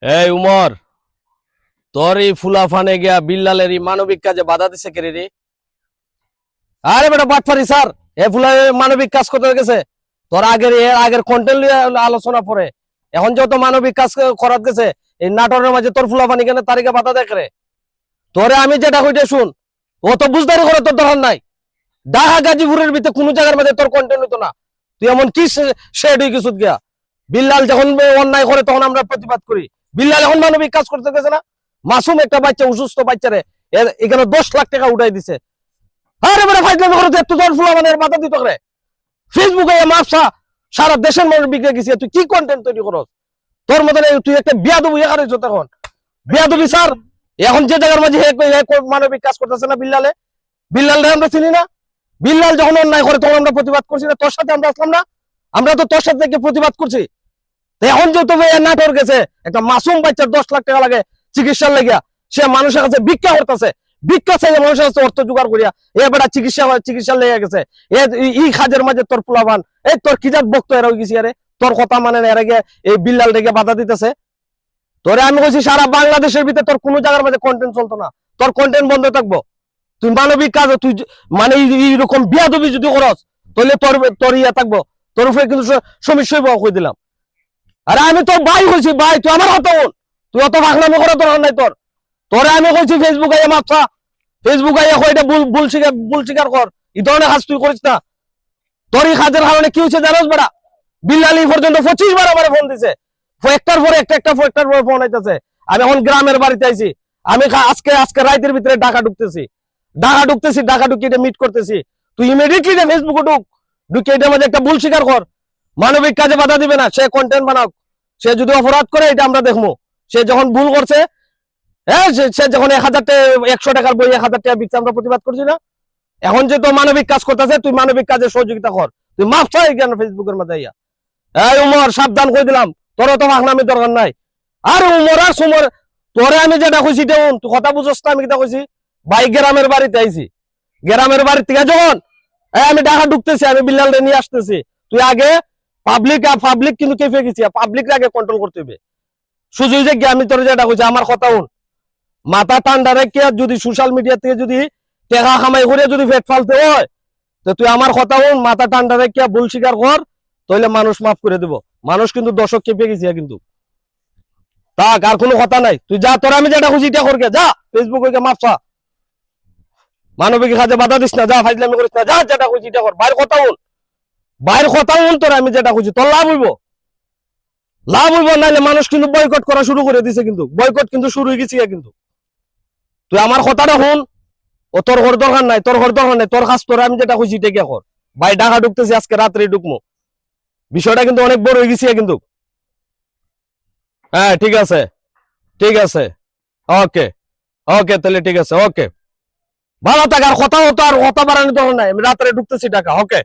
এই উমর, তোর এই ফুলাফানে গিয়া বিল্লালের এই মানবিক কাজে বাধা দিছে কে রে? আরে বেটা বাটপারি স্যার, এ ফুলা মানবিক কাজ করতে গেছে। তোর আগের কন্টেন্ট আলোচনা পরে এখন যত মানবিক কাজ করার গেছে এই নাটকের মাঝে তোর ফুলাফানি কেন তারিখে বাধা দেখ রে? তোরে আমি যেটা কইতে শুন, ও তো বুঝদারি করে তোর দরকার নাই। ঢাকা গাজীপুরের ভিতরে কোন জায়গার মধ্যে তোর কন্টেন্ট হতো না। তুই এমন কি শেড হয়ে কিছু গিয়া? বিল্লাল যখন অন্যায় করে তখন আমরা প্রতিবাদ করি। বিল্লাল এখন মানবিক কাজ করতে গেছে না? মাসুম একটা বাচ্চা, অসুস্থ বাচ্চারে এখানে 10 লাখ টাকা উঠাই দিছে। আরে বেটা ফাইজলামি করে একটু তোর ফুলাফানের মাথা দিত করে ফেসবুকে মাপসা সারা দেশের মানুষ বিক্রি গেছি। তুই কি কন্টেন্ট তৈরি করস? তোর মতন তুই একটা বিয়াদবি হারাইছ তখন। বিয়াদবি স্যার, এখন যে জায়গার মাঝে মানবিক কাজ করতেছে না বিল্লালে, বিল্লাল আমরা চিনি না? বিল্লাল যখন অন্যায় করে তখন আমরা প্রতিবাদ করছি না? তোর সাথে আমরা আসলাম না? আমরা তো তোর সাথে প্রতিবাদ করছি। এখন যেহেতু নাটোর গেছে একটা মাসুম বাচ্চার 10 লাখ টাকা লাগে চিকিৎসার লাগিয়া, সে মানুষের কাছে ভিক্ষা করতেছে। ভিক্ষা চাইলে মানুষের কাছে অর্থ জোগাড় করিয়া এবার চিকিৎসা লেগে গেছে। এই কাজের মাঝে তোর পোলাবান এই তোর কি যাক বক্ত এরা গেছি। আরে তোর কথা মানে না, এরা গিয়ে এই বিল্লাল রেগে বাধা দিতেছে। তোরে আমি বলছি সারা বাংলাদেশের ভিতরে তোর কোনো জায়গার মধ্যে কন্টেন্ট চলতো না, তোর কন্টেন্ট বন্ধ থাকবো। তুই মানবিক কাজ তুই মানে এইরকম বিয়াদবি যদি করস তাহলে তোর তোর ইয়া থাকবো, তোর উপরে কিন্তু সমস্যা হয়ে দিলাম। আরে আমি তোর ভাই হয়েছি, ভাই তুই আমার কথা বল। তুই অত ভাগনামি করার দরকার নাই তোর। তোরে আমি কইছি ফেসবুক আইয়া মাপসা, ফেসবুক আইয়া কইটা ভুল স্বীকার কর। এই ধরনের কাজ তুই করিস না। তোর এই কাজের কারণে কি হয়েছে জানোস বেটা? বিল্লালি পর্যন্ত 25 বার আমার ফোন দিছে, একটার পর একটার পর ফোন আইতাছে। আমি এখন গ্রামের বাড়িতে আইছি। আমি আজকে রাতের ভিতরে ঢাকা ঢুকতেছি, ঢাকা ঢুকে এটা মিট করতেছি। তুই ইমিডিয়েটলি ফেসবুকে ঢুকে এটার মধ্যে একটা ভুল স্বীকার কর। মানবিক কাজে বাধা দিবে না, সে কন্টেন্ট বানাও। সে যদি অপরাধ করে এটা আমরা দেখবো। সে যখন ভুল করছে, হ্যাঁ সে যখন 100 টাকার বই 1000 টাকা বিকছে, আমরা প্রতিবাদ করছি না? এখন যে তো মানবিক কাজ করতেছে, তুই মানবিক কাজে সহযোগিতা কর। তুই মাফ চাই কেন ফেসবুকের মধ্যে ইয়া? এই উমর, সাবধান করে দিলাম, তোর তো মাখনামি দরকার নাই। আর উমর আর সুমর, তোরে আমি যেটা কইছি তেমন তুই কথা বুঝছ না? আমি কিটা কইছি? ভাই গ্রামের বাড়িতে আইছি, গ্রামের বাড়ি থেকে যখন আমি ঢাকা ঢুকতেছি, আমি বিল্লাল নিয়ে আসতেছি। তুই আগে পাবলিক কিন্তু কেঁপে গেছি, পাবলিক আগে কন্ট্রোল করতে হবে। সুযোগ যে আমি তোর যেটা কইছি আমার কথা শুন। মাথা ঠান্ডা রেখে যদি সোশ্যাল মিডিয়া থেকে যদি টেকা কামাই করে যদি পেট ফালতে হয়, তো তুই আমার কথা শুন, মাথা ঠান্ডা রেখে ভুল স্বীকার কর, তাহলে মানুষ মাফ করে দেব। মানুষ কিন্তু দর্শক কেঁপে গেছি কিন্তু। তাক আর কোনো কথা নাই, তুই যা, তোর আমি যেটা খুঁজি এটা করকে যা, ফেসবুক হইকে মাফ চা। মানবিক কাজে বাধা দিস না, যা ফাইজলামি করিস না, যা যেটা খুঁজি এটা কর। বাইরের কথা শুন, বাইরের কথা শুন, তোর আমি যেটা খুঁজি তোর লাভ হইব। নাইলে মানুষ কিন্তু বয়কট করা শুরু করে দিছে, কিন্তু বয়কট কিন্তু শুরু হয়ে গেছে কিন্তু। তুই আমার কথাটা শুন। ও তোর ঘর দরকার নাই, তোর ঘর দরকার নাই, তোর কাজ তোর আমি যেটা খুঁজি এটা কর। ভাই ঢাকা ঢুকতেছি, আজকে রাত্রে ঢুকবো। বিষয়টা কিন্তু অনেক বড় হয়ে গেছে কিন্তু। হ্যাঁ ঠিক আছে, ঠিক আছে, ওকে ওকে, তাহলে ঠিক আছে, ওকে। ভালো থাক, আর কথা হতো আর কথা বাড়ানোর দরকার নাই। আমি রাত্রে ঢুকতেছি ঢাকা, ওকে।